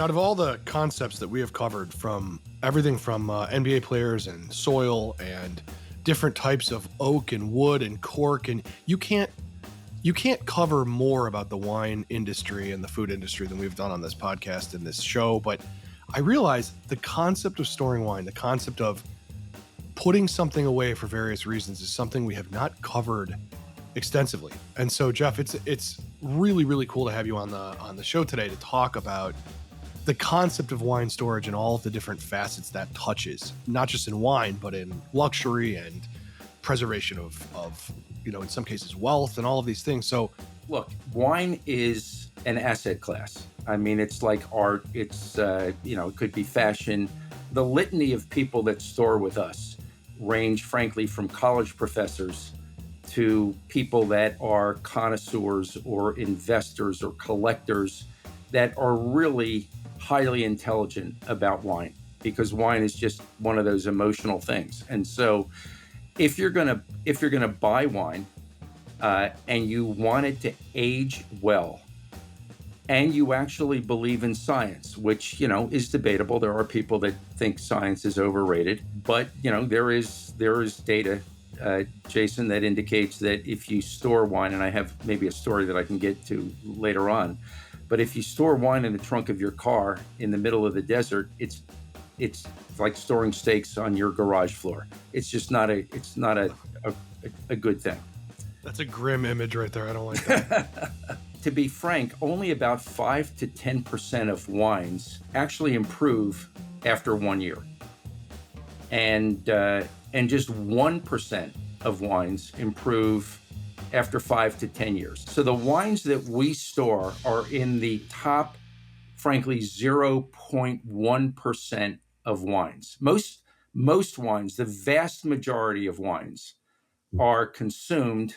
out of all the concepts that we have covered, from everything from NBA players and soil and different types of oak and wood and cork, and you can't cover more about the wine industry and the food industry than we've done on this podcast and this show. But I realize the concept of storing wine, the concept of putting something away for various reasons, is something we have not covered extensively. And so, Jeff, it's really, really cool to have you on the show today to talk about the concept of wine storage and all of the different facets that touches, not just in wine, but in luxury and preservation of in some cases wealth and all of these things. So Look, wine is an asset class. I mean, it's like art. It's, it could be fashion. The litany of people that store with us range, frankly, from college professors to people that are connoisseurs or investors or collectors that are really highly intelligent about wine, because wine is just one of those emotional things. And so if you're gonna buy wine, and you want it to age well, and you actually believe in science, which is debatable. There are people that think science is overrated, but there is data, Jason, that indicates that if you store wine, and I have maybe a story that I can get to later on, but if you store wine in the trunk of your car in the middle of the desert, it's like storing steaks on your garage floor. It's just not a good thing. that's a grim image right there. I don't like that. To be frank, only about 5 to 10% of wines actually improve after 1 year, and just 1% of wines improve after 5 to 10 years. So the wines that we store are in the top, frankly, 0.1% of wines. Most wines, the vast majority of wines, are consumed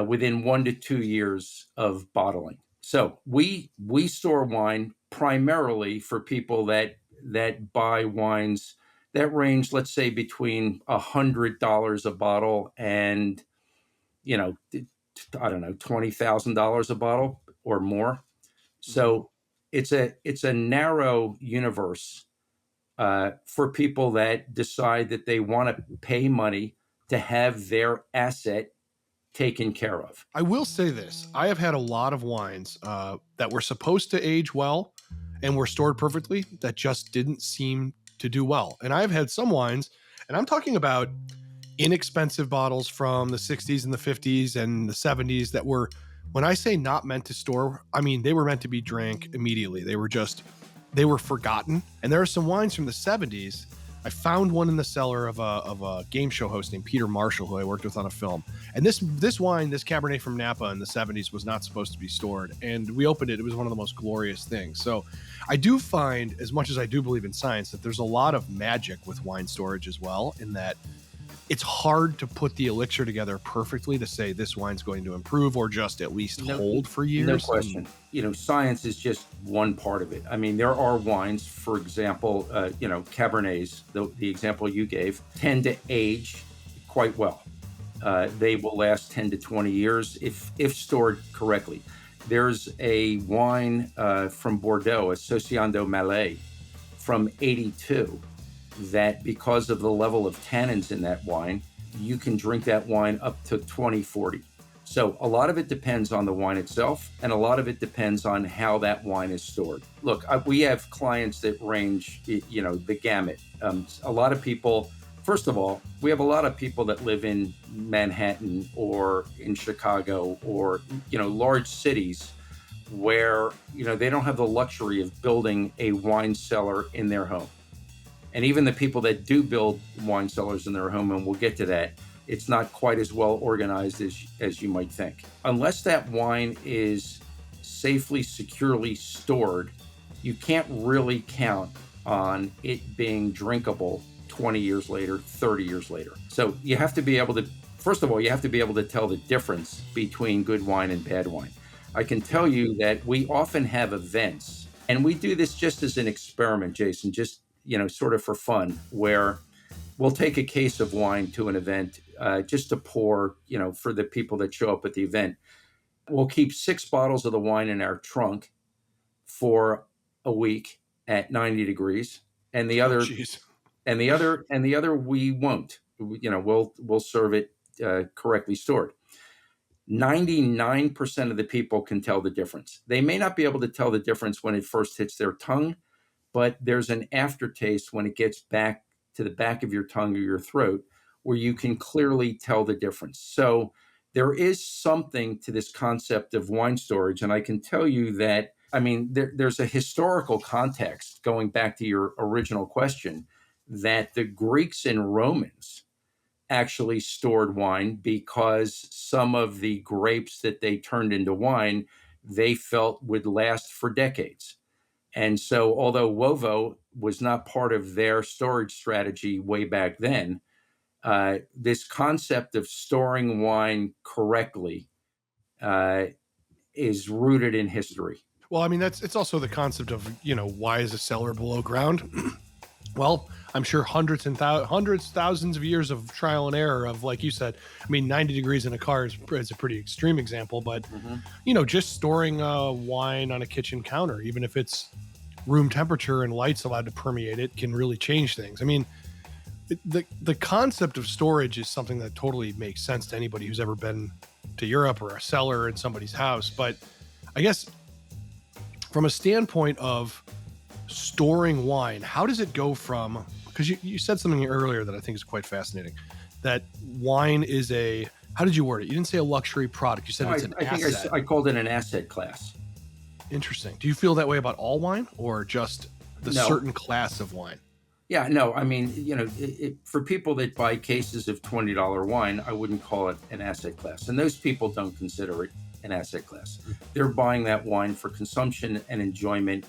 within 1 to 2 years of bottling. So we store wine primarily for people that buy wines that range, let's say, between $100 a bottle and I don't know, $20,000 a bottle or more. So it's a narrow universe for people that decide that they want to pay money to have their asset taken care of. I will say this. I have had a lot of wines that were supposed to age well and were stored perfectly that just didn't seem to do well. And I've had some wines, and I'm talking about inexpensive bottles from the 60s and the 50s and the 70s that were, when I say not meant to store, I mean they were meant to be drank immediately. They were forgotten. And there are some wines from the 70s. I found one in the cellar of a game show host named Peter Marshall, who I worked with on a film. And this wine, this Cabernet from Napa in the 70s, was not supposed to be stored. And we opened it. It was one of the most glorious things. So I do find, as much as I do believe in science, that there's a lot of magic with wine storage as well, in that it's hard to put the elixir together perfectly to say this wine's going to improve or just at least hold for years. No question. Science is just one part of it. I mean, there are wines, for example, Cabernets, the example you gave, tend to age quite well. They will last 10 to 20 years if stored correctly. There's a wine from Bordeaux, a Sociando Malais from 82, that because of the level of tannins in that wine, you can drink that wine up to 2040. So a lot of it depends on the wine itself, and a lot of it depends on how that wine is stored. Look, we have clients that range, the gamut. A lot of people, first of all, we have a lot of people that live in Manhattan or in Chicago or, large cities where, they don't have the luxury of building a wine cellar in their home. And even the people that do build wine cellars in their home, and we'll get to that, it's not quite as well organized as you might think. Unless that wine is safely, securely stored, you can't really count on it being drinkable 20 years later, 30 years later. So you have to be able to, first of all, you have to be able to tell the difference between good wine and bad wine. I can tell you that we often have events, and we do this just as an experiment, Jason, just sort of for fun, where we'll take a case of wine to an event just to pour, for the people that show up at the event. We'll keep 6 bottles of the wine in our trunk for a week at 90 degrees, and the Oh, other geez. we won't. We'll serve it correctly stored. 99% of the people can tell the difference. They may not be able to tell the difference when it first hits their tongue, but there's an aftertaste when it gets back to the back of your tongue or your throat where you can clearly tell the difference. So there is something to this concept of wine storage. And I can tell you that, I mean, there's a historical context going back to your original question that the Greeks and Romans actually stored wine because some of the grapes that they turned into wine they felt would last for decades. And so, although Uovo was not part of their storage strategy way back then, this concept of storing wine correctly uh, is rooted in history. Well, I mean, it's also the concept of, why is a cellar below ground? Well, I'm sure hundreds, thousands of years of trial and error of, like you said, I mean, 90 degrees in a car is a pretty extreme example, but, just storing wine on a kitchen counter, even if it's room temperature and light's allowed to permeate it, can really change things. I mean, the concept of storage is something that totally makes sense to anybody who's ever been to Europe or a cellar in somebody's house. But I guess from a standpoint of storing wine, how does it go from, because you said something earlier that I think is quite fascinating, that wine is how did you word it? You didn't say a luxury product. You said it's an think asset. I called it an asset class. Interesting. Do you feel that way about all wine or just the certain class of wine? Yeah, no, I mean, for people that buy cases of $20 wine, I wouldn't call it an asset class. And those people don't consider it an asset class. They're buying that wine for consumption and enjoyment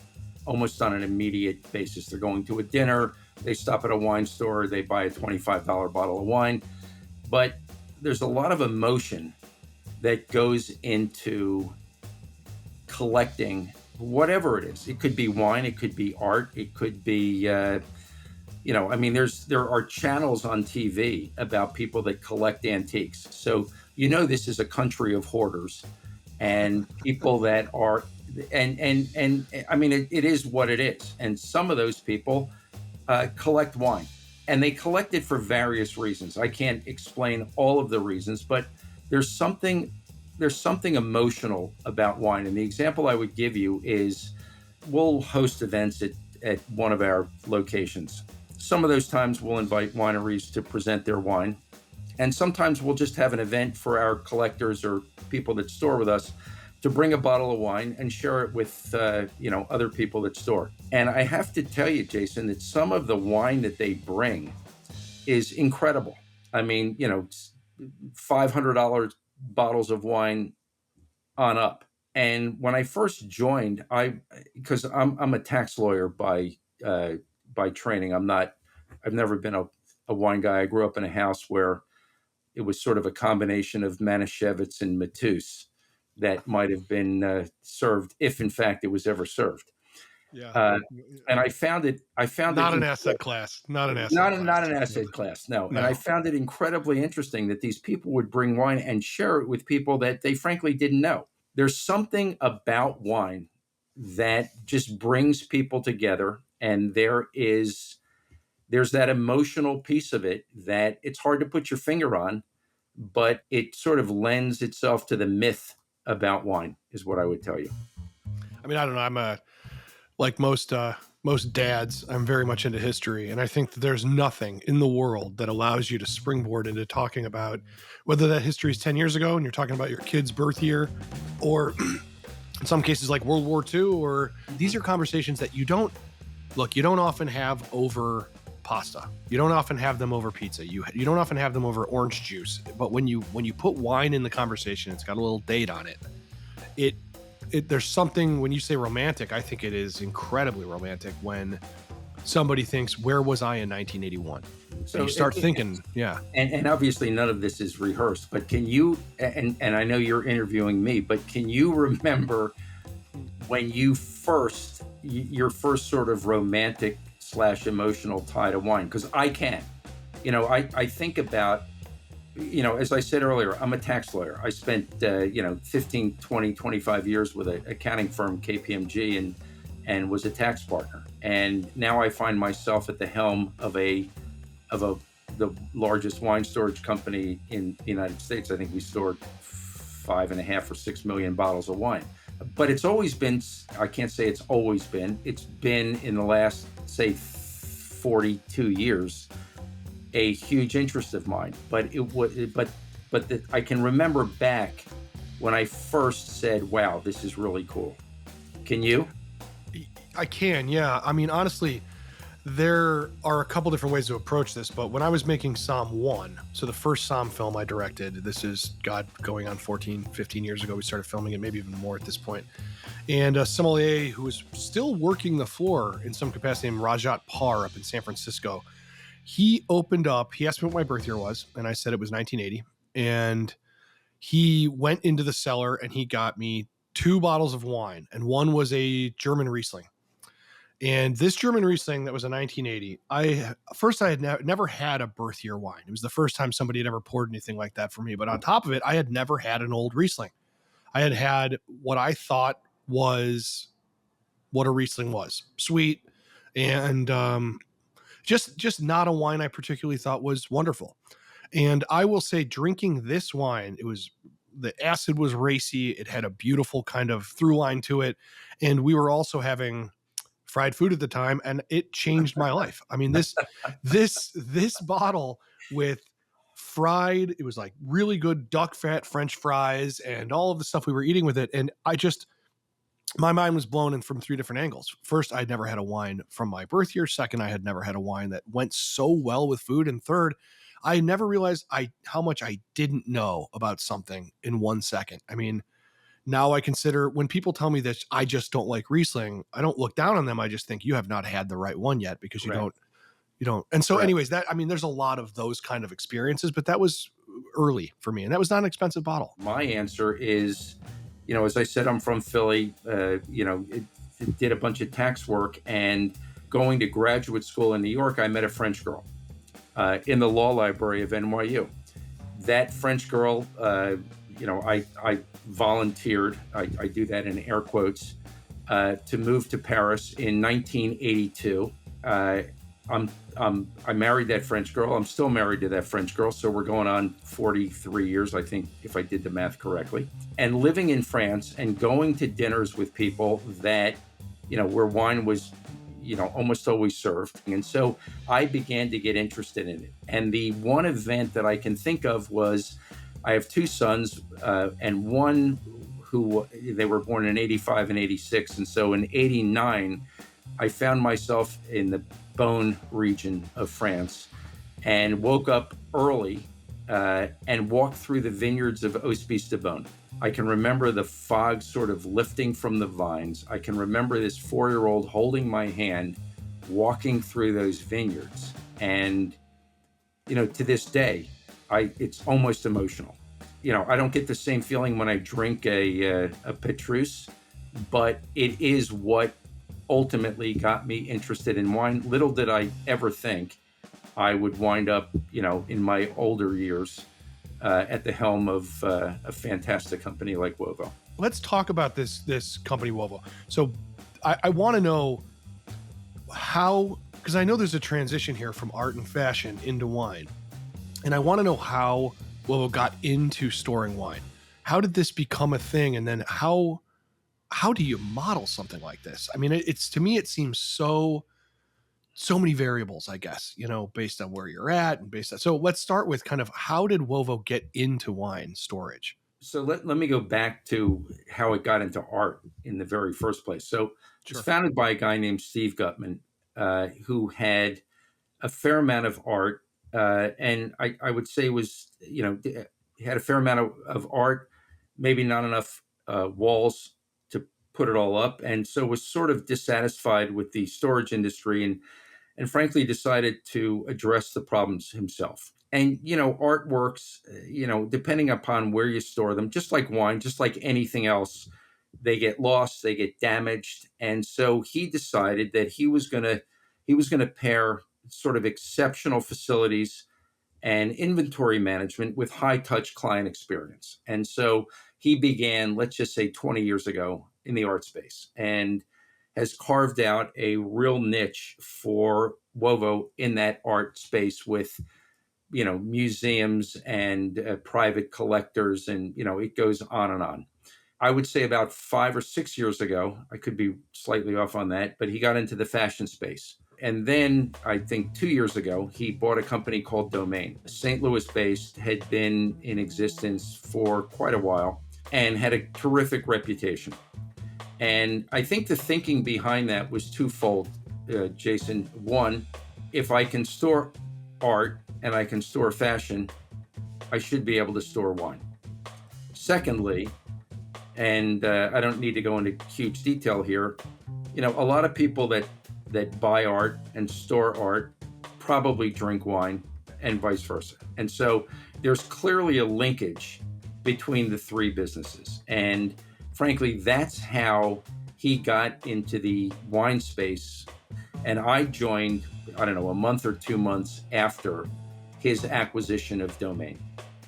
almost on an immediate basis. They're going to a dinner, they stop at a wine store, they buy a $25 bottle of wine. But there's a lot of emotion that goes into collecting whatever it is. It could be wine, it could be art, it could be I mean, there are channels on TV about people that collect antiques. So this is a country of hoarders and people that are and I mean it is what it is. And some of those people collect wine, and they collect it for various reasons. I can't explain all of the reasons, but there's something emotional about wine. And the example I would give you is we'll host events at one of our locations. Some of those times we'll invite wineries to present their wine. And sometimes we'll just have an event for our collectors or people that store with us to bring a bottle of wine and share it with, other people that store. And I have to tell you, Jason, that some of the wine that they bring is incredible. I mean, $500 bottles of wine on up. And when I first joined, because I'm a tax lawyer by training. I've never been a wine guy. I grew up in a house where it was sort of a combination of Manischewitz and Matus that might have been served, if in fact it was ever served. Yeah. And I found it not an asset class. Not an asset class. No. And I found it incredibly interesting that these people would bring wine and share it with people that they frankly didn't know. There's something about wine that just brings people together, and there's that emotional piece of it that it's hard to put your finger on, but it sort of lends itself to the myth about wine, is what I would tell you. I mean, I don't know. I'm like most dads, I'm very much into history, and I think that there's nothing in the world that allows you to springboard into talking about whether that history is 10 years ago and you're talking about your kid's birth year, or in some cases like World War II, or these are conversations that you don't often have over pasta. You don't often have them over pizza. You don't often have them over orange juice. But when you put wine in the conversation, it's got a little date on it. There's something, when you say romantic, I think it is incredibly romantic when somebody thinks, where was I in 1981? So you start thinking, yeah. And obviously none of this is rehearsed, but can you, and I know you're interviewing me, but can you remember when your first sort of romantic / emotional tie to wine? Because I can. I think about, as I said earlier, I'm a tax lawyer. I spent, 15, 20, 25 years with an accounting firm, KPMG, and and was a tax partner. And now I find myself at the helm of the largest wine storage company in the United States. I think we stored 5.5 or 6 million bottles of wine. But it's always been, I can't say it's been in the last, say, 42 years, a huge interest of mine. But I can remember back when I first said, wow, this is really cool. Can you? I can, yeah. I mean, honestly, there are a couple different ways to approach this, but when I was making Psalm 1, so the first Psalm film I directed, this is, God, going on 14, 15 years ago, we started filming it, maybe even more at this point. And a sommelier who was still working the floor in some capacity named Rajat Par up in San Francisco, he opened up, he asked me what my birth year was, and I said it was 1980. And he went into the cellar and he got me 2 bottles of wine, and one was a German Riesling. And this German Riesling that was a 1980, I had never had a birth year wine. It was the first time somebody had ever poured anything like that for me. But on top of it, I had never had an old Riesling. I had had what I thought was what a Riesling was, sweet, and just not a wine I particularly thought was wonderful. And I will say, drinking this wine, the acid was racy. It had a beautiful kind of through line to it, and we were also having fried food at the time, and it changed my life. I mean, this bottle with fried, it was like really good duck fat French fries and all of the stuff we were eating with it, and my mind was blown in from 3 different angles. First, I'd never had a wine from my birth year. Second, I had never had a wine that went so well with food. And third, I never realized how much I didn't know about something in 1 second. I mean, now I consider, when people tell me that I just don't like Riesling, I don't look down on them. I just think you have not had the right one yet, because Correct. you don't. And so Correct. anyways, I mean, there's a lot of those kind of experiences, but that was early for me, and that was not an expensive bottle. My answer is, as I said, I'm from Philly. It did a bunch of tax work, and going to graduate school in New York, I met a French girl in the law library of NYU. That French girl, I volunteered. I do that in air quotes, to move to Paris in 1982. I married that French girl. I'm still married to that French girl. So we're going on 43 years, I think, if I did the math correctly. And living in France and going to dinners with people that, where wine was, almost always served. And so I began to get interested in it. And the one event that I can think of was, I have 2 sons, and one who, they were born in 85 and 86. And so in 89, I found myself in the Beaune region of France and woke up early and walked through the vineyards of Hospice de Beaune. I can remember the fog sort of lifting from the vines. I can remember this 4-year-old holding my hand, walking through those vineyards. And, to this day, it's almost emotional. I don't get the same feeling when I drink a Petrus, but it is what ultimately got me interested in wine. Little did I ever think I would wind up, in my older years, at the helm of a fantastic company like Uovo. Let's talk about this company, Uovo. So I want to know how, because I know there's a transition here from art and fashion into wine, and I want to know how Uovo got into storing wine. How did this become a thing, and then how do you model something like this? I mean, it's, to me, it seems so many variables, I guess, based on where you're at and based on. So let's start with kind of, how did Uovo get into wine storage? So let me go back to how it got into art in the very first place. So it's Sure. founded by a guy named Steve Gutman, who had a fair amount of art, and I would say was, he had a fair amount of art, maybe not enough walls to put it all up, and so was sort of dissatisfied with the storage industry, and frankly decided to address the problems himself. And artworks, depending upon where you store them, just like wine, just like anything else, they get lost, they get damaged. And so he decided that he was going to pair sort of exceptional facilities and inventory management with high touch client experience. And so he began, let's just say 20 years ago, in the art space. And has carved out a real niche for Uovo in that art space with, museums and private collectors, and it goes on and on. I would say about 5 or 6 years ago, I could be slightly off on that, but he got into the fashion space. And then I think 2 years ago, he bought a company called Domain, St. Louis based, had been in existence for quite a while and had a terrific reputation. And I think the thinking behind that was twofold, Jason. One, if I can store art and I can store fashion, I should be able to store wine. Secondly, and I don't need to go into huge detail here, a lot of people that buy art and store art probably drink wine and vice versa. And so there's clearly a linkage between the three businesses. And frankly, that's how he got into the wine space. And I joined, I don't know, a month or 2 months after his acquisition of Domain.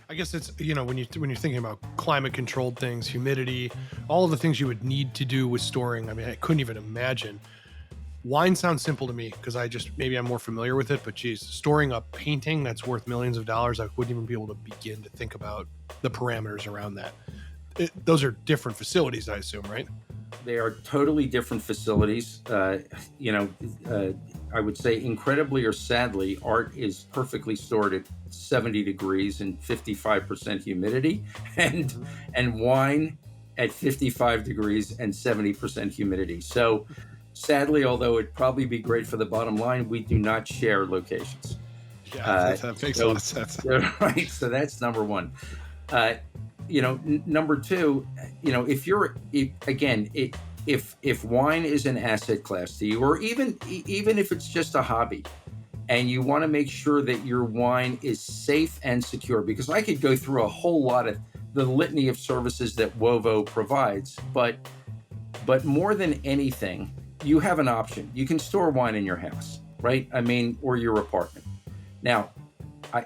I guess it's, when you're thinking about climate controlled things, humidity, all of the things you would need to do with storing. I mean, I couldn't even imagine. Wine sounds simple to me because maybe I'm more familiar with it, but geez, storing a painting that's worth millions of dollars, I wouldn't even be able to begin to think about the parameters around that. Those are different facilities, I assume, right? They are totally different facilities. I would say, incredibly or sadly, art is perfectly stored at 70 degrees and 55% humidity, and wine at 55 degrees and 70% humidity. So, sadly, although it'd probably be great for the bottom line, we do not share locations. Yeah, that makes a lot of sense. Right. So that's number one. Number two, if wine is an asset class to you, or even if it's just a hobby, and you want to make sure that your wine is safe and secure, because I could go through a whole lot of the litany of services that Uovo provides, but more than anything, you have an option. You can store wine in your house, right? I mean, or your apartment. Now,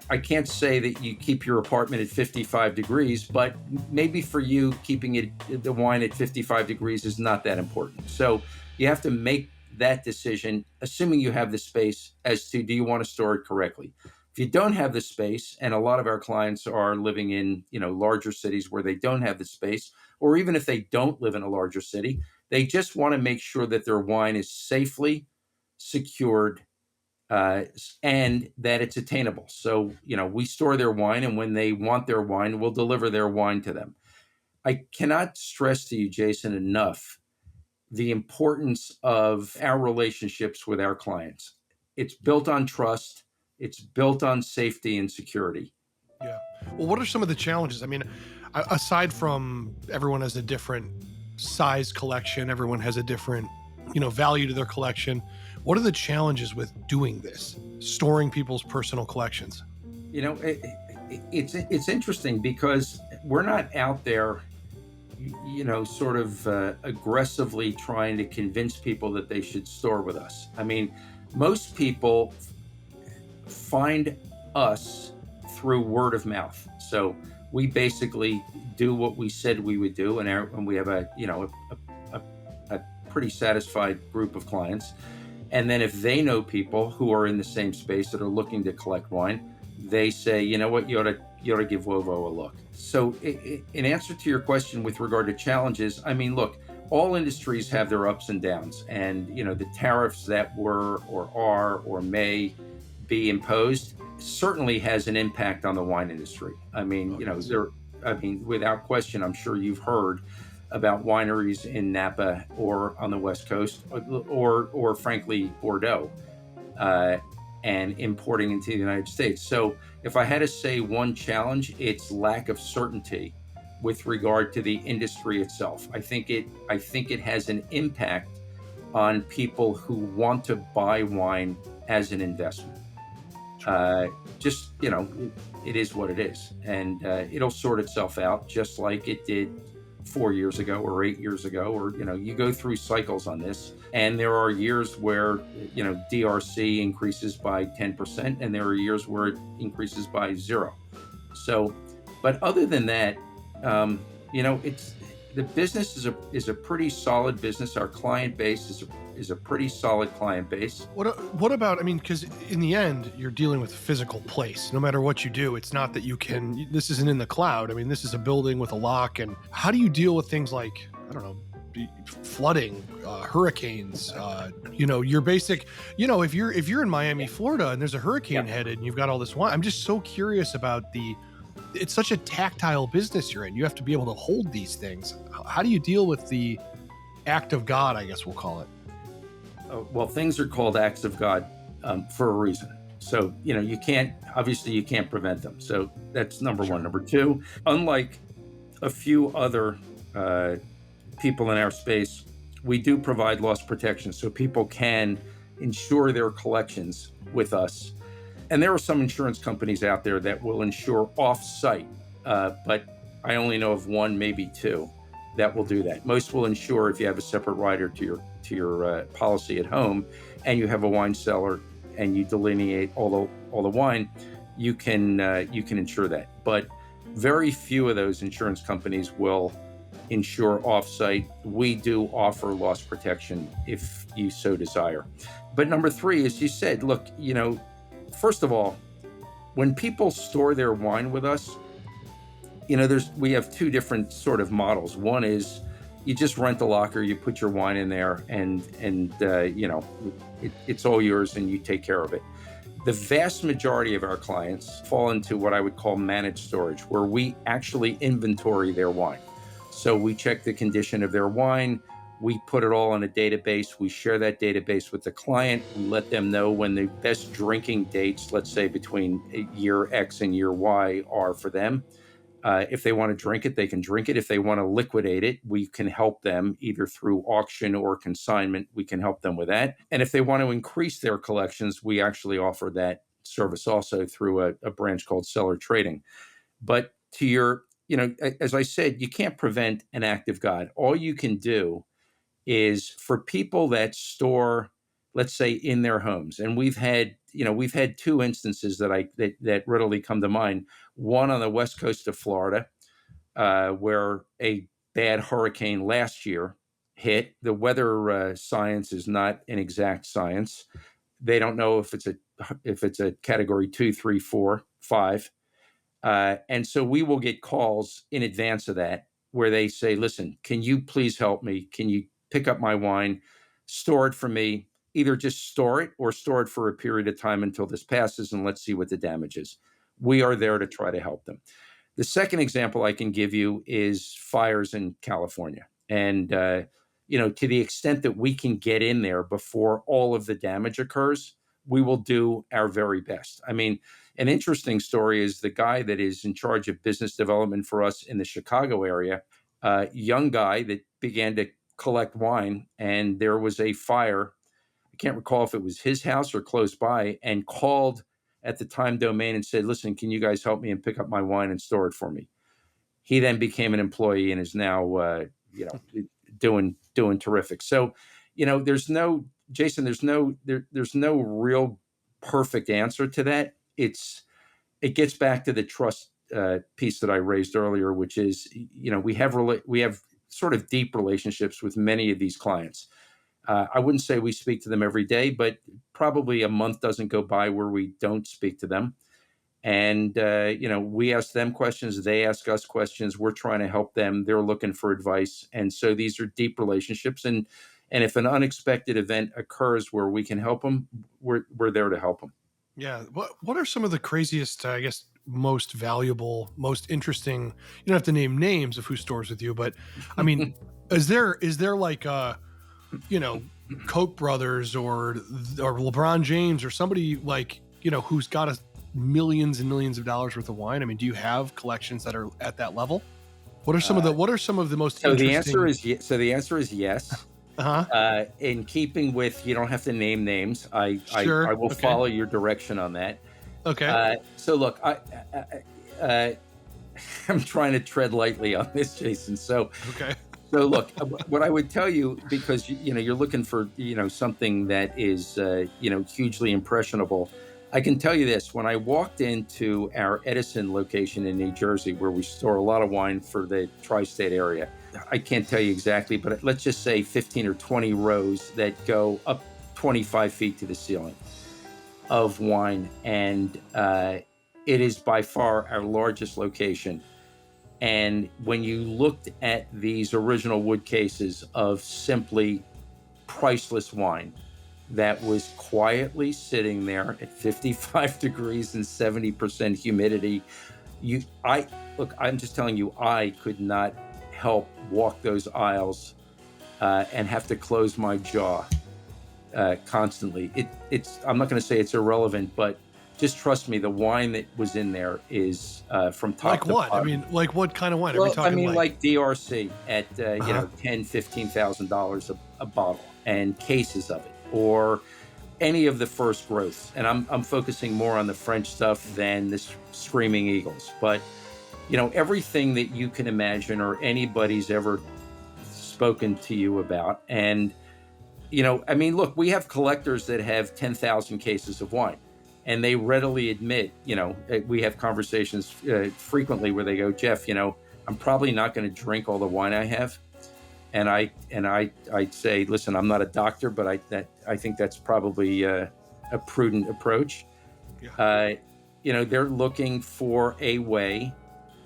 I can't say that you keep your apartment at 55 degrees, but maybe for you, keeping the wine at 55 degrees is not that important. So you have to make that decision, assuming you have the space, as to, do you want to store it correctly? If you don't have the space, and a lot of our clients are living in, larger cities where they don't have the space, or even if they don't live in a larger city, they just want to make sure that their wine is safely secured, and that it's attainable. So, we store their wine, and when they want their wine, we'll deliver their wine to them. I cannot stress to you, Jason, enough the importance of our relationships with our clients. It's built on trust. It's built on safety and security. Yeah. Well, what are some of the challenges? I mean, aside from everyone has a different size collection, everyone has a different, value to their collection. What are the challenges with doing this, storing people's personal collections? It's interesting because we're not out there, sort of aggressively trying to convince people that they should store with us. I mean, most people find us through word of mouth. So we basically do what we said we would do, and we have a pretty satisfied group of clients. And then if they know people who are in the same space that are looking to collect wine, they say, you know what, you ought to give Uovo a look. So in answer to your question with regard to challenges, I mean, look, all industries have their ups and downs, and the tariffs that were or are or may be imposed certainly has an impact on the wine industry. I mean, without question, I'm sure you've heard about wineries in Napa or on the West Coast, or frankly Bordeaux, and importing into the United States. So if I had to say one challenge, it's lack of certainty with regard to the industry itself. I think it has an impact on people who want to buy wine as an investment. It is what it is, and it'll sort itself out, just like it did 4 years ago or 8 years ago, or you go through cycles on this, and there are years where DRC increases by 10%, and there are years where it increases by 0. So, but other than that, the business is a pretty solid business. Our client base is a pretty solid client base. What about? I mean, because in the end, you're dealing with a physical place. No matter what you do, it's not that you can. This isn't in the cloud. I mean, this is a building with a lock. And how do you deal with things like, I don't know, flooding, hurricanes? Your basic. If you're in Miami, Florida, and there's a hurricane headed, and you've got all this wine. I'm just so curious about the. It's such a tactile business you're in. You have to be able to hold these things. How do you deal with the act of God? I guess we'll call it. Well, things are called acts of God for a reason. So, you can't prevent them. So that's number one. Number two, unlike a few other people in our space, we do provide loss protection so people can insure their collections with us. And there are some insurance companies out there that will insure off-site, but I only know of one, maybe two, that will do that. Most will insure if you have a separate rider to your policy at home, and you have a wine cellar, and you delineate all the wine, you can insure that. But very few of those insurance companies will insure off-site. We do offer loss protection if you so desire. But number three, as you said, look, first of all, when people store their wine with us, we have two different sort of models. One is you just rent a locker, you put your wine in there, and it's all yours, and you take care of it. The vast majority of our clients fall into what I would call managed storage, where we actually inventory their wine. So we check the condition of their wine. We put it all in a database. We share that database with the client. We let them know when the best drinking dates, let's say between year X and year Y, are for them. If they want to drink it, they can drink it. If they want to liquidate it, we can help them either through auction or consignment. We can help them with that. And if they want to increase their collections, we actually offer that service also through a branch called Cellar Trading. But to your, as I said, you can't prevent an act of God. All you can do is for people that store, let's say, in their homes. And we've had two instances that readily come to mind. One on the west coast of Florida, where a bad hurricane last year hit. The weather science is not an exact science. They don't know if it's a category 2, 3, 4, 5. And so we will get calls in advance of that where they say, listen, can you please help me? Can you pick up my wine, store it for me, either just store it or store it for a period of time until this passes, and let's see what the damage is. We are there to try to help them. The second example I can give you is fires in California. And, to the extent that we can get in there before all of the damage occurs, we will do our very best. I mean, an interesting story is the guy that is in charge of business development for us in the Chicago area, young guy that began to collect wine, and there was a fire. I can't recall if it was his house or close by, and called at the Time Domain and said, listen, can you guys help me and pick up my wine and store it for me? He then became an employee and is now, doing terrific. So, there's no real perfect answer to that. It gets back to the trust piece that I raised earlier, which is, we have sort of deep relationships with many of these clients. I wouldn't say we speak to them every day, but probably a month doesn't go by where we don't speak to them. And, we ask them questions, they ask us questions, we're trying to help them, they're looking for advice. And so these are deep relationships. And if an unexpected event occurs where we can help them, we're there to help them. Yeah. What are some of the craziest, I guess, most valuable, most interesting? You don't have to name names of who stores with you, but I mean, is there like Koch brothers or LeBron James or somebody like, who's got millions and millions of dollars worth of wine? I mean, do you have collections that are at that level? What are some of the most so interesting? the answer is yes. In keeping with, you don't have to name names. I will follow your direction on that. Okay. So look, I'm trying to tread lightly on this, Jason. So look, what I would tell you, because you're looking for something that is hugely impressionable. I can tell you this: when I walked into our Edison location in New Jersey, where we store a lot of wine for the tri-state area, I can't tell you exactly, but let's just say 15 or 20 rows that go up 25 feet to the ceiling of wine. And it is by far our largest location. And when you looked at these original wood cases of simply priceless wine that was quietly sitting there at 55 degrees and 70% humidity, I look, I'm just telling you, I could not help walk those aisles and have to close my jaw constantly. I'm not going to say it's irrelevant, but just trust me, the wine that was in there is from top Like to what? I bottom. mean, like what kind of wine? Are we Well, I talking mean, like? like DRC at Uh-huh. $10,000, $15,000 a bottle, and cases of it, or any of the first growths. And I'm focusing more on the French stuff than this Screaming Eagles. But everything that you can imagine or anybody's ever spoken to you about. And I mean, look, we have collectors that have 10,000 cases of wine, and they readily admit, we have conversations frequently where they go, Jeff, I'm probably not going to drink all the wine I have. And I say, listen, I'm not a doctor, but I think that's probably a prudent approach. Yeah. Uh, they're looking for a way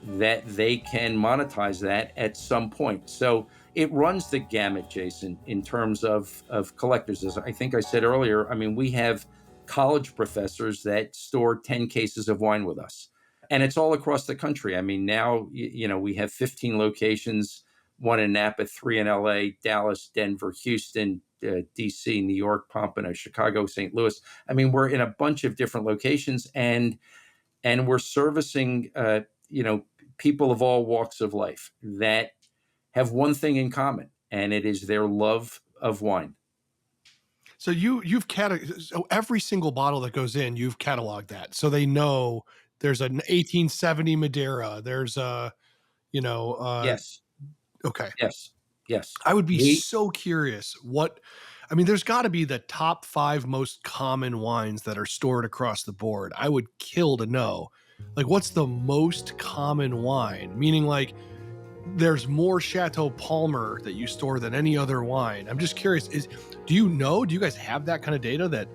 that they can monetize that at some point. So it runs the gamut, Jason, in terms of collectors. As I think I said earlier, I mean, we have college professors that store 10 cases of wine with us. And it's all across the country. I mean, now, we have 15 locations, one in Napa, three in LA, Dallas, Denver, Houston, DC, New York, Pompano, Chicago, St. Louis. I mean, we're in a bunch of different locations, and we're servicing, people of all walks of life that have one thing in common, and it is their love of wine. So so every single bottle that goes in, you've cataloged that, so they know there's an 1870 Madeira. There's a, you know, Yes, okay. yes, yes. I would be We so curious what. I mean, there's got to be the top 5 most common wines that are stored across the board. I would kill to know, like, what's the most common wine? Meaning, like, there's more Chateau Palmer that you store than any other wine. I'm just curious, do you guys have that kind of data that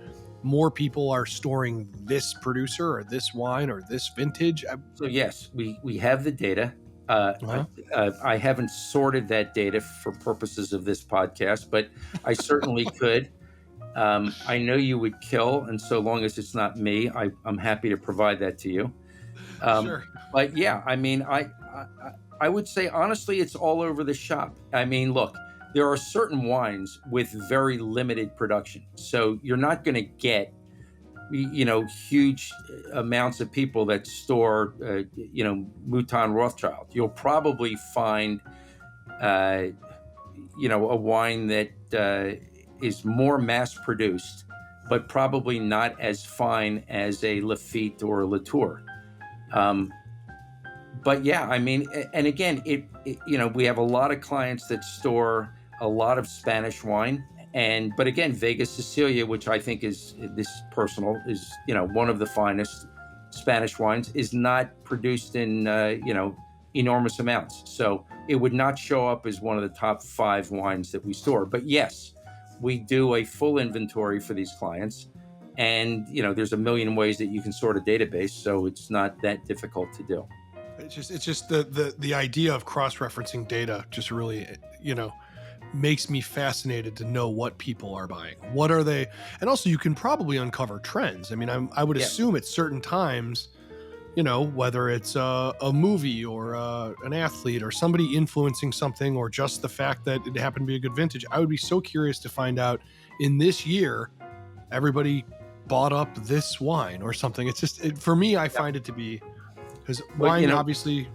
more people are storing this producer or this wine or this vintage? So yes, we have the data. Uh, Uh-huh. I haven't sorted that data for purposes of this podcast, but I certainly could. I know you would kill, and so long as it's not me, I'm happy to provide that to you. Um, Sure. but yeah, I mean, I would say honestly, it's all over the shop. I mean, look, there are certain wines with very limited production, so you're not going to get huge amounts of people that store Mouton Rothschild. You'll probably find uh, a wine that is more mass produced, but probably not as fine as a Lafite or a Latour. Um, but yeah, I mean, and again, we have a lot of clients that store a lot of Spanish wine, but again, Vega Sicilia, which I think is this personal is one of the finest Spanish wines, is not produced in enormous amounts, so it would not show up as one of the top 5 wines that we store. But yes, we do a full inventory for these clients, and there's a million ways that you can sort a database, so it's not that difficult to do. It's just the idea of cross-referencing data just really, makes me fascinated to know what people are buying. What are they? And also, you can probably uncover trends. I mean, I would Yeah. assume at certain times, whether it's a movie or an athlete or somebody influencing something, or just the fact that it happened to be a good vintage. I would be so curious to find out in this year, everybody bought up this wine or something. It's just, for me, I find it to be, because Well, wine obviously,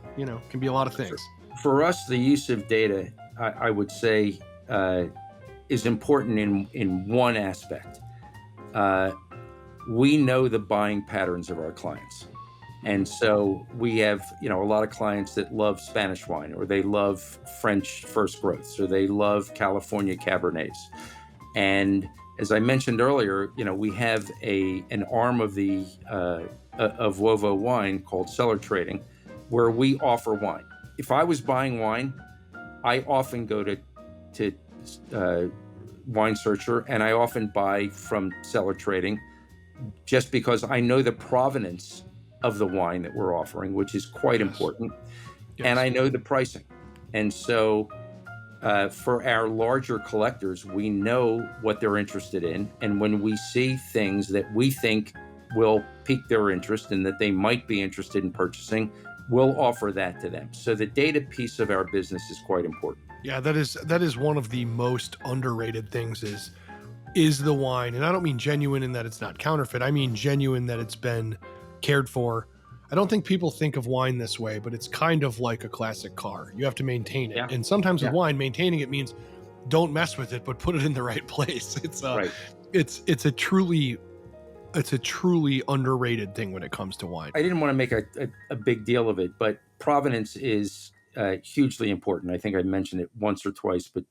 can be a lot of for, things. for us, the use of data, I would say, is important in one aspect. Uh, we know the buying patterns of our clients. And so we have, a lot of clients that love Spanish wine, or they love French first growths, or they love California Cabernets. And as I mentioned earlier, we have an arm of the of Uovo wine called Cellar Trading, where we offer wine. If I was buying wine, I often go to Wine Searcher, and I often buy from Cellar Trading just because I know the provenance of the wine that we're offering, which is quite Yes. important, and Yes. I know the pricing. And so for our larger collectors, we know what they're interested in. And when we see things that we think will pique their interest and that they might be interested in purchasing, we'll offer that to them. So the data piece of our business is quite important. Yeah, that is one of the most underrated things is the wine. And I don't mean genuine in that it's not counterfeit. I mean genuine that it's been cared for. I don't think people think of wine this way, but it's kind of like a classic car. You have to maintain it. Yeah. And sometimes with Yeah. wine, maintaining it means don't mess with it, but put it in the right place. Right. It's a truly underrated thing when it comes to wine. I didn't want to make a big deal of it, but provenance is hugely important. I think I mentioned it once or twice, but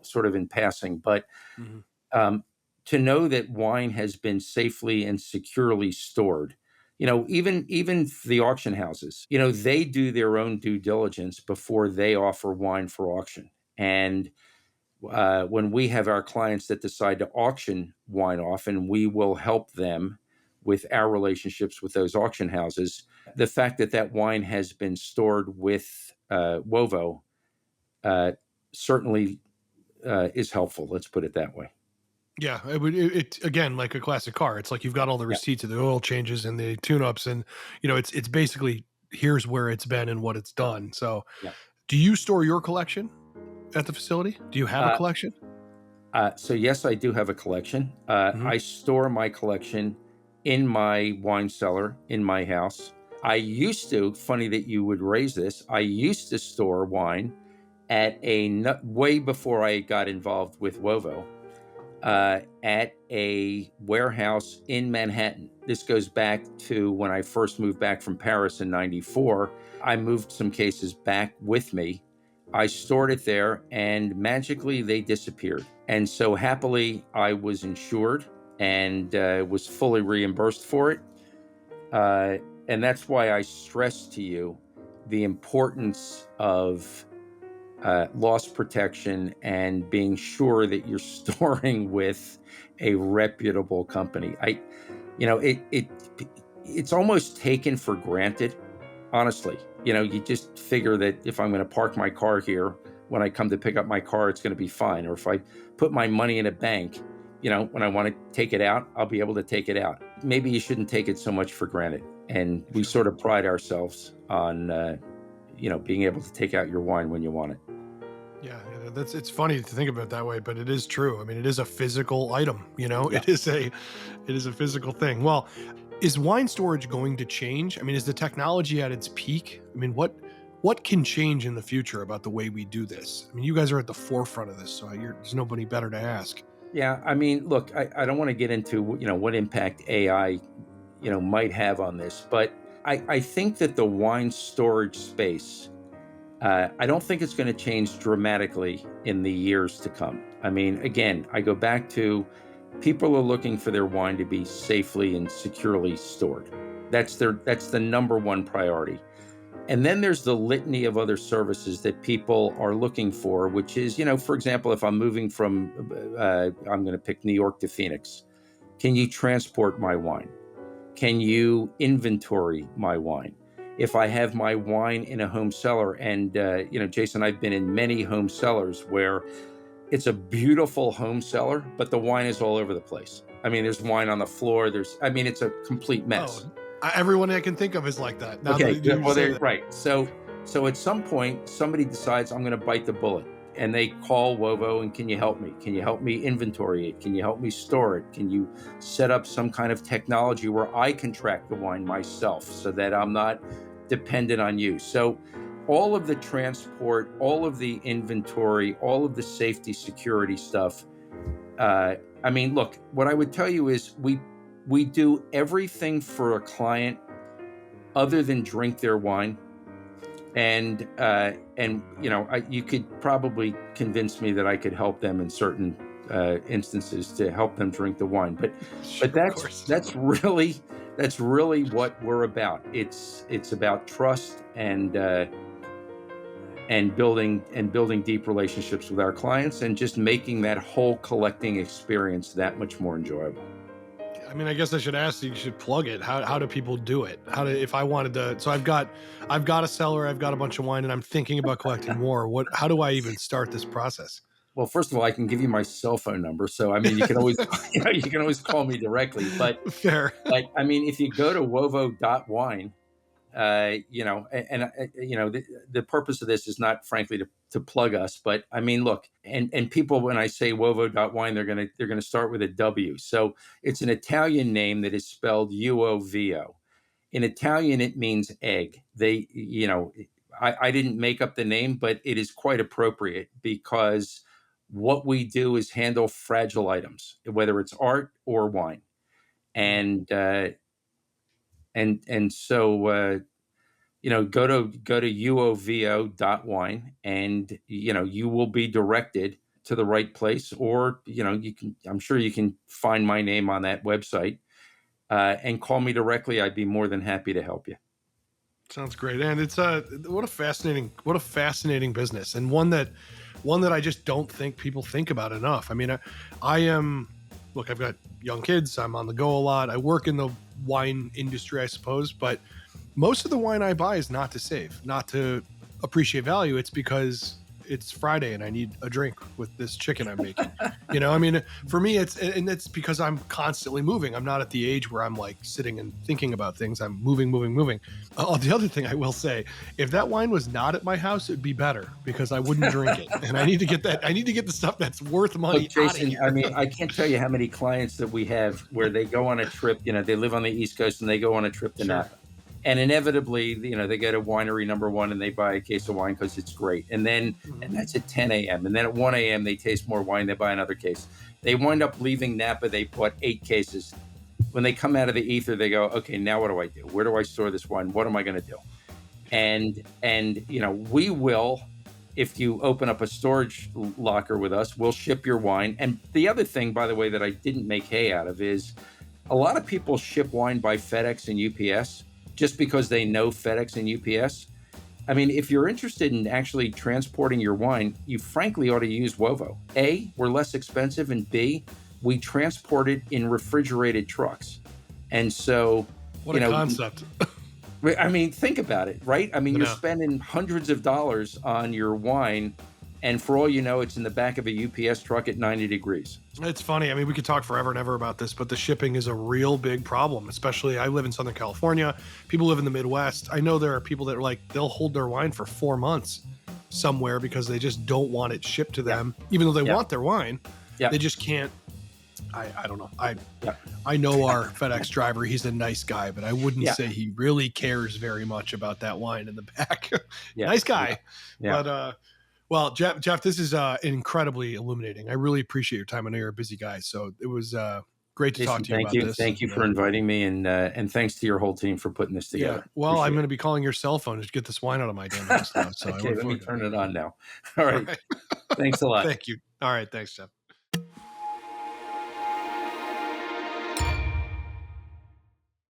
sort of in passing. But Mhm. um, to know that wine has been safely and securely stored, even the auction houses, they do their own due diligence before they offer wine for auction. And when we have our clients that decide to auction wine off, and we will help them with our relationships with those auction houses, the fact that that wine has been stored with Uovo uh, certainly is helpful. Let's put it that way. Yeah, it again like a classic car. It's like you've got all the Yeah, receipts of the oil changes and the tune-ups, and it's basically here's where it's been and what it's done. So, yeah. do you store your collection at the facility? Do you have a Uh, collection? so yes, I do have a collection. Hmm. I store my collection in my wine cellar in my house. I used to, funny that you would raise this, I used to store wine at way before I got involved with Wovo, at a warehouse in Manhattan. This goes back to when I first moved back from Paris in '94. I moved some cases back with me. I stored it there, and magically they disappeared. And so happily, I was insured and was fully reimbursed for it. Uh, and that's why I stress to you the importance of loss protection and being sure that you're storing with a reputable company. It's almost taken for granted, honestly. You just figure that if I'm going to park my car here, when I come to pick up my car, it's going to be fine. Or if I put my money in a bank, when I want to take it out, I'll be able to take it out. Maybe you shouldn't take it so much for granted. And we Sure. sort of pride ourselves on, being able to take out your wine when you want it. Yeah, it's funny to think about it that way, but it is true. I mean, it is a physical item. Yeah. It is a physical thing. Well, is wine storage going to change? I mean, is the technology at its peak? I mean, what can change in the future about the way we do this? I mean, you guys are at the forefront of this, so there's nobody better to ask. Yeah, I mean, look, I don't want to get into what impact AI might have on this, but I think that the wine storage space, I don't think it's going to change dramatically in the years to come. I mean, again, I go back to people are looking for their wine to be safely and securely stored. That's the number one priority. And then there's the litany of other services that people are looking for, which is, for example, if I'm moving from, I'm going to pick New York to Phoenix, can you transport my wine? Can you inventory my wine? If I have my wine in a home cellar, and, Jason, I've been in many home cellars where it's a beautiful home cellar, but the wine is all over the place. I mean, there's wine on the floor. It's a complete mess. Oh, everyone I can think of is like that. Now Okay, that you well, say they're that, right. So at some point, somebody decides I'm going to bite the bullet, and they call Wovo and can you help me? Can you help me inventory it? Can you help me store it? Can you set up some kind of technology where I can track the wine myself so that I'm not dependent on you? So all of the transport, all of the inventory, all of the safety security stuff. I mean, look, what I would tell you is we do everything for a client other than drink their wine. And you could probably convince me that I could help them in certain instances to help them drink the wine, but sure, of course. that's really what we're about. It's about trust, and and building deep relationships with our clients, and just making that whole collecting experience that much more enjoyable. I mean, I guess I should ask you should plug it. How do people do it? How do if I wanted to so I've got a cellar, I've got a bunch of wine and I'm thinking about collecting more. How do I even start this process? Well, first of all, I can give you my cell phone number, so I mean, you can always you can always call me directly. But Fair. I mean, if you go to wovo.wine, the purpose of this is not, frankly, to plug us, but I mean, look, and people, when I say wovo.wine, they're gonna start with a W. So it's an Italian name that is spelled Uovo. In Italian, it means egg. I didn't make up the name, but it is quite appropriate because what we do is handle fragile items, whether it's art or wine, Mm. and so go to uovo.wine, and you will be directed to the right place, or I'm sure you can find my name on that website, and call me directly. I'd be more than happy to help you. Sounds great. And it's what a fascinating business, and one that I just don't think people think about enough. I mean, I am look, I've got young kids, I'm on the go a lot. I work in the wine industry, I suppose, but most of the wine I buy is not to save, not to appreciate value. It's because it's Friday and I need a drink with this chicken I'm making. I mean, for me, it's because I'm constantly moving. I'm not at the age where I'm like sitting and thinking about things. I'm moving, moving, moving. The other thing I will say, if that wine was not at my house, it'd be better because I wouldn't drink it. And I need to get that. I need to get the stuff that's worth Look, money out of Jason, I here. mean, I can't tell you how many clients that we have where they go on a trip. They live on the East Coast and they go on a trip to Sure. Napa. And inevitably, they go to winery number one and they buy a case of wine because it's great. And Mhm. that's at 10 a.m. And then at 1 a.m., they taste more wine, they buy another case. They wind up leaving Napa, they bought 8 cases. When they come out of the ether, they go, okay, now what do I do? Where do I store this wine? What am I going to do? And we will, if you open up a storage locker with us, we'll ship your wine. And the other thing, by the way, that I didn't make hay out of is a lot of people ship wine by FedEx and UPS just because they know FedEx and UPS. I mean, if you're interested in actually transporting your wine, you frankly ought to use Wovo. A, we're less expensive, and B, we transport it in refrigerated trucks. And so, What you a know, concept. I mean, think about it, right? I mean, You you're know. spending hundreds of dollars on your wine, and for all you know, it's in the back of a UPS truck at 90 degrees. It's funny. I mean, we could talk forever and ever about this, but the shipping is a real big problem. Especially, I live in Southern California. People live in the Midwest. I know there are people that are like they'll hold their wine for 4 months somewhere because they just don't want it shipped to Yeah, them, even though they yeah, want their wine. yeah, They just can't. I don't know. yeah, I know our FedEx driver. He's a nice guy, but I wouldn't yeah, say he really cares very much about that wine in the back. yeah, Nice yeah, guy, yeah. but well, Jeff, this is incredibly illuminating. I really appreciate your time. I know you're a busy guy, so it was great to talk Jason, to you thank about you, this. thank you for inviting me, and thanks to your whole team for putting this Yeah, together. well, I'm Appreciate going it. to be calling your cell phone to get this wine out of my damn house now, so I Okay, look let me forward to it. turn it on now. All All right, right, thanks a lot. thank you. All right, thanks, Jeff.